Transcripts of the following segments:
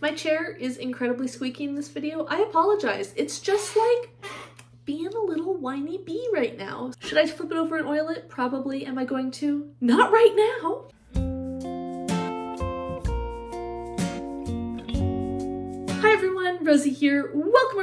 My chair is incredibly squeaky in this video. I apologize. It's just like being a little whiny bee right now. Should I flip it over and oil it? Probably. Am I going to? Not right now. Hi everyone, Rosie here.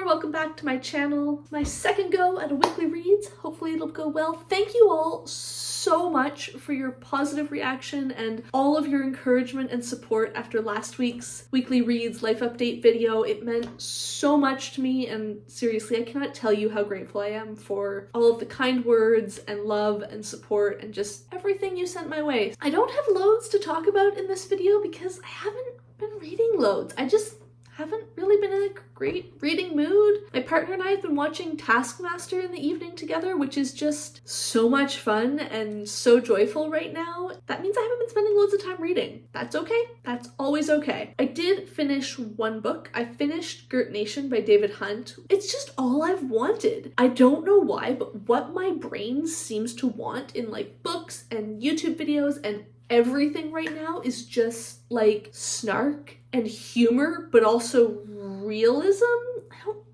Welcome back to my channel. My second go at a weekly reads. Hopefully it'll go well. Thank you all so much for your positive reaction and all of your encouragement and support after last week's weekly reads life update video. It meant so much to me, and seriously, I cannot tell you how grateful I am for all of the kind words and love and support and just everything you sent my way. I don't have loads to talk about in this video because I haven't been reading loads. I just haven't really been in a great reading mood. My partner and I have been watching Taskmaster in the evening together, which is just so much fun and so joyful right now. That means I haven't been spending loads of time reading. That's okay. That's always okay. I did finish one book. I finished Girt by David Hunt. It's just all I've wanted. I don't know why, but what my brain seems to want in like books and YouTube videos and everything right now is just like snark and humor, but also realism.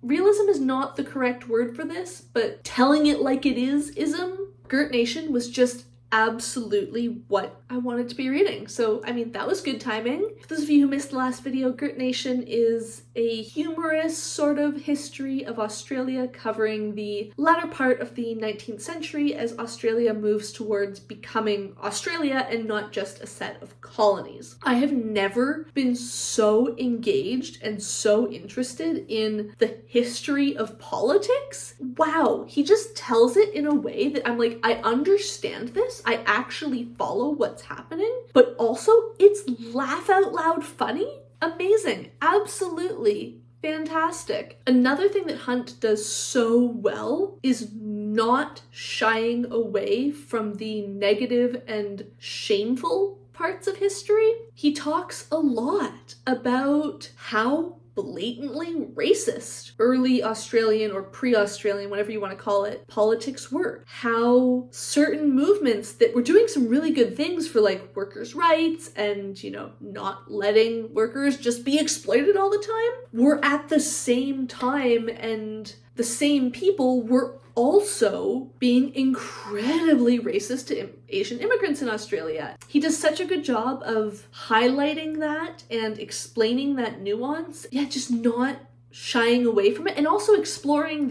Realism is not the correct word for this, but telling it like it is ism. Girt was just absolutely what I wanted to be reading. So, I mean, that was good timing. For those of you who missed the last video, Girt is a humorous sort of history of Australia covering the latter part of the 19th century as Australia moves towards becoming Australia and not just a set of colonies. I have never been so engaged and so interested in the history of politics. Wow, he just tells it in a way that I'm like, I understand this. I actually follow what's happening, but also it's laugh out loud funny. Amazing. Absolutely fantastic. Another thing that Hunt does so well is not shying away from the negative and shameful parts of history. He talks a lot about how blatantly racist early Australian or pre-Australian, whatever you want to call it, politics were. How certain movements that were doing some really good things for like workers' rights and, you know, not letting workers just be exploited all the time were at the same time, and the same people were also being incredibly racist to Asian immigrants in Australia. He does such a good job of highlighting that and explaining that nuance. Yeah, just not shying away from it, and also exploring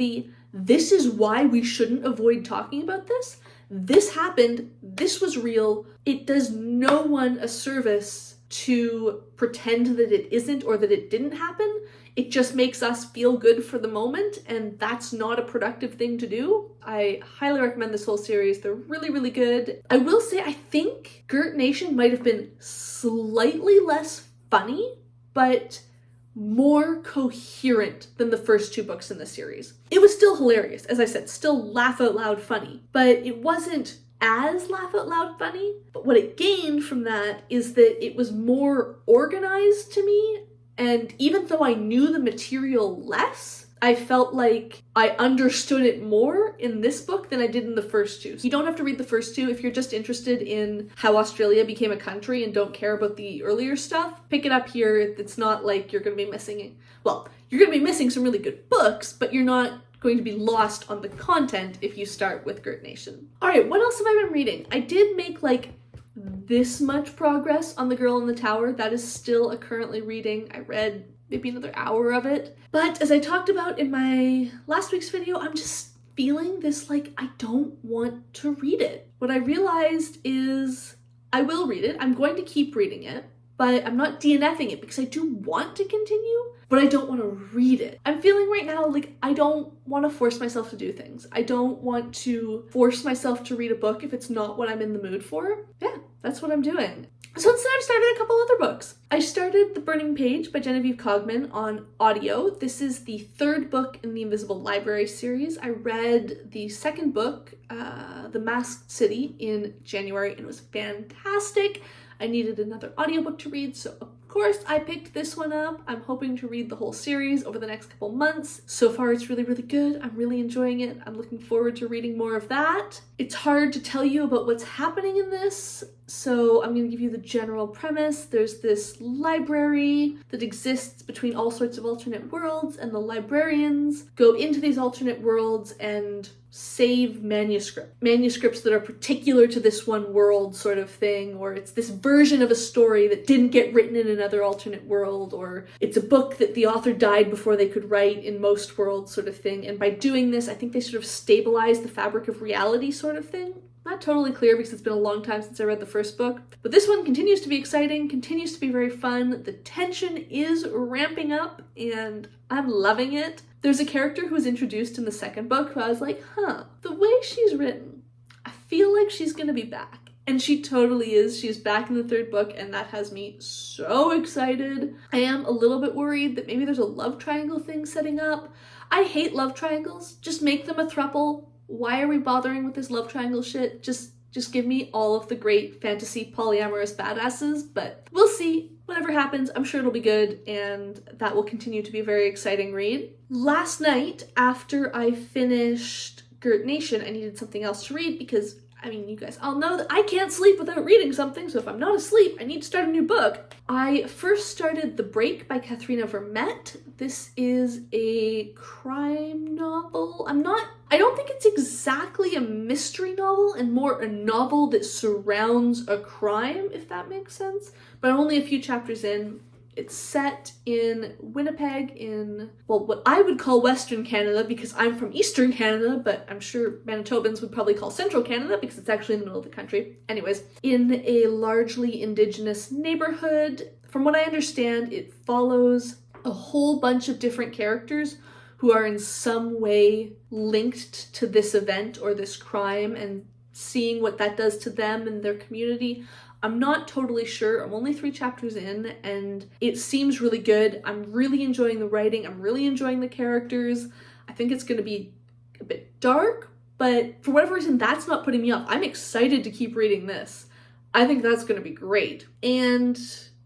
this is why we shouldn't avoid talking about this. This happened. This was real. It does no one a service to pretend that it isn't or that it didn't happen. It just makes us feel good for the moment, and that's not a productive thing to do. I highly recommend this whole series. They're really, really good. I will say I think Girt might have been slightly less funny, but more coherent than the first two books in the series. It was still hilarious, as I said, still laugh out loud funny, but it wasn't as laugh out loud funny. But what it gained from that is that it was more organized to me. And even though I knew the material less, I felt like I understood it more in this book than I did in the first two. You don't have to read the first two if you're just interested in how Australia became a country and don't care about the earlier stuff. Pick it up here. It's not like you're going to be missing, well, you're going to be missing some really good books, but you're not going to be lost on the content if you start with Girt All right, what else have I been reading? I did make like this much progress on The Girl in the Tower. That is still a currently reading. I read maybe another hour of it. But as I talked about in my last week's video, I'm just feeling this like I don't want to read it. What I realized is I will read it. I'm going to keep reading it, but I'm not DNFing it because I do want to continue, but I don't want to read it. I'm feeling right now like I don't want to force myself to do things. I don't want to force myself to read a book if it's not what I'm in the mood for. Yeah, that's what I'm doing. So instead I've started a couple other books. I started The Burning Page by Genevieve Cogman on audio. This is the third book in the Invisible Library series. I read the second book, The Masked City, in January, and it was fantastic. I needed another audiobook to read, so of course I picked this one up. I'm hoping to read the whole series over the next couple months. So far it's really, really good. I'm really enjoying it. I'm looking forward to reading more of that. It's hard to tell you about what's happening in this So I'm going to give you the general premise. There's this library that exists between all sorts of alternate worlds, and the librarians go into these alternate worlds and save manuscripts that are particular to this one world sort of thing, or it's this version of a story that didn't get written in another alternate world, or it's a book that the author died before they could write in most worlds sort of thing. And by doing this, I think they sort of stabilize the fabric of reality sort of thing. Not totally clear because it's been a long time since I read the first book, but this one continues to be exciting, continues to be very fun. The tension is ramping up and I'm loving it. There's a character who was introduced in the second book who I was like, the way she's written, I feel like she's gonna be back. And she totally is. She's back in the third book, and that has me so excited. I am a little bit worried that maybe there's a love triangle thing setting up. I hate love triangles. Just make them a throuple. Why are we bothering with this love triangle shit? Just give me all of the great fantasy polyamorous badasses, but we'll see. Whatever happens, I'm sure it'll be good, and that will continue to be a very exciting read. Last night, after I finished Girt Nation, I needed something else to read because, I mean, you guys all know that I can't sleep without reading something, so if I'm not asleep, I need to start a new book. I first started The Break by Katherena Vermette. This is a crime novel. I don't think it's exactly a mystery novel, and more a novel that surrounds a crime, if that makes sense. But I'm only a few chapters in. It's set in Winnipeg in, well, what I would call Western Canada because I'm from Eastern Canada, but I'm sure Manitobans would probably call Central Canada because it's actually in the middle of the country. Anyways, in a largely Indigenous neighborhood. From what I understand, it follows a whole bunch of different characters who are in some way linked to this event or this crime and seeing what that does to them and their community. I'm not totally sure. I'm only 3 chapters in and it seems really good. I'm really enjoying the writing. I'm really enjoying the characters. I think it's going to be a bit dark, but for whatever reason, that's not putting me off. I'm excited to keep reading this. I think that's going to be great. And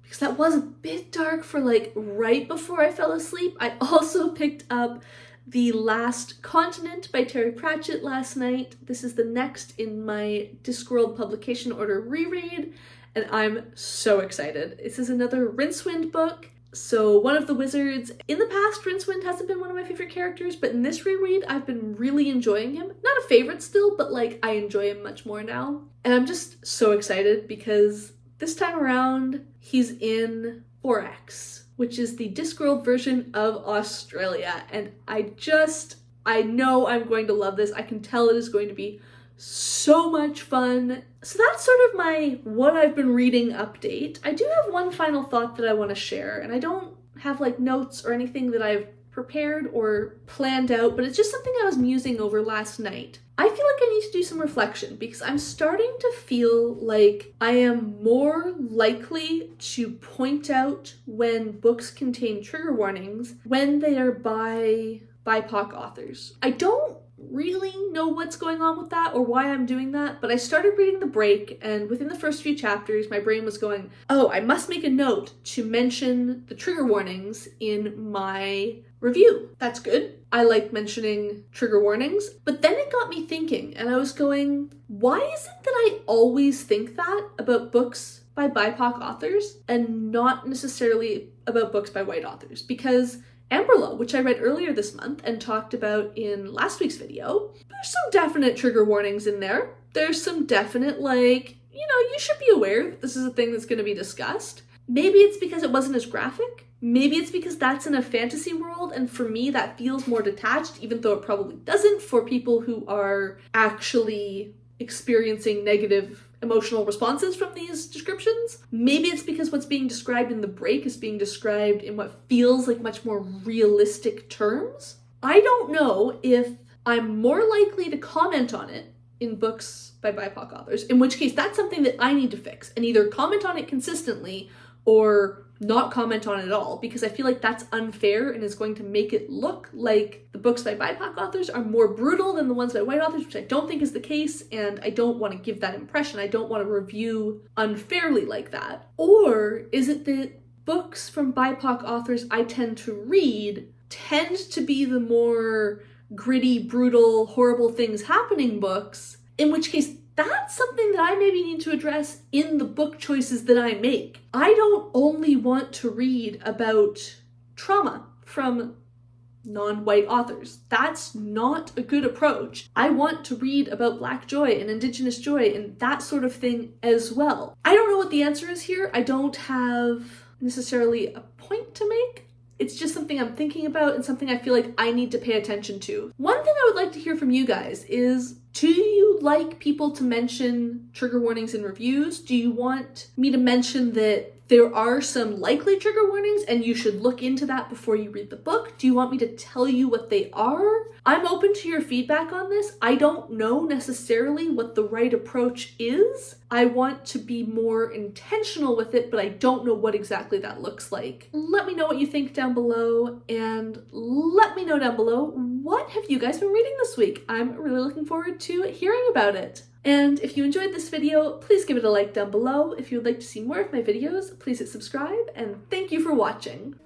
because that was a bit dark for like right before I fell asleep, I also picked up The Last Continent by Terry Pratchett last night. This is the next in my Discworld publication order reread, and I'm so excited. This is another Rincewind book. So one of the wizards, in the past, Rincewind hasn't been one of my favorite characters, but in this reread, I've been really enjoying him. Not a favorite still, but like I enjoy him much more now. And I'm just so excited because this time around, he's in Forax, which is the Discworld version of Australia. And I know I'm going to love this. I can tell it is going to be so much fun. So that's sort of my what I've been reading update. I do have one final thought that I want to share, and I don't have like notes or anything that I've prepared or planned out, but it's just something I was musing over last night. I feel like I need to do some reflection because I'm starting to feel like I am more likely to point out when books contain trigger warnings when they are by BIPOC authors. I don't really know what's going on with that or why I'm doing that, but I started reading The Break, and within the first few chapters, my brain was going, oh, I must make a note to mention the trigger warnings in my review. That's good. I like mentioning trigger warnings, but then it got me thinking, and I was going, why is it that I always think that about books by BIPOC authors and not necessarily about books by white authors? Because Amberlow, which I read earlier this month and talked about in last week's video, there's some definite trigger warnings in there. There's some definite, like, you should be aware that this is a thing that's going to be discussed. Maybe it's because it wasn't as graphic. Maybe it's because that's in a fantasy world, and for me that feels more detached, even though it probably doesn't for people who are actually experiencing negative emotional responses from these descriptions. Maybe it's because what's being described in The Break is being described in what feels like much more realistic terms. I don't know if I'm more likely to comment on it in books by BIPOC authors, in which case that's something that I need to fix and either comment on it consistently or not comment on it at all, because I feel like that's unfair and is going to make it look like the books by BIPOC authors are more brutal than the ones by white authors, which I don't think is the case, and I don't want to give that impression. I don't want to review unfairly like that. Or is it that books from BIPOC authors I tend to read tend to be the more gritty, brutal, horrible things happening books, in which case that's something that I maybe need to address in the book choices that I make. I don't only want to read about trauma from non-white authors. That's not a good approach. I want to read about Black joy and Indigenous joy and that sort of thing as well. I don't know what the answer is here. I don't have necessarily a point to make. It's just something I'm thinking about and something I feel like I need to pay attention to. One thing I would like to hear from you guys is, do you like people to mention trigger warnings in reviews? Do you want me to mention that there are some likely trigger warnings and you should look into that before you read the book? Do you want me to tell you what they are? I'm open to your feedback on this. I don't know necessarily what the right approach is. I want to be more intentional with it, but I don't know what exactly that looks like. Let me know what you think down below, and let me know down below, what have you guys been reading this week? I'm really looking forward to hearing about it. And if you enjoyed this video, please give it a like down below. If you would like to see more of my videos, please hit subscribe, and thank you for watching.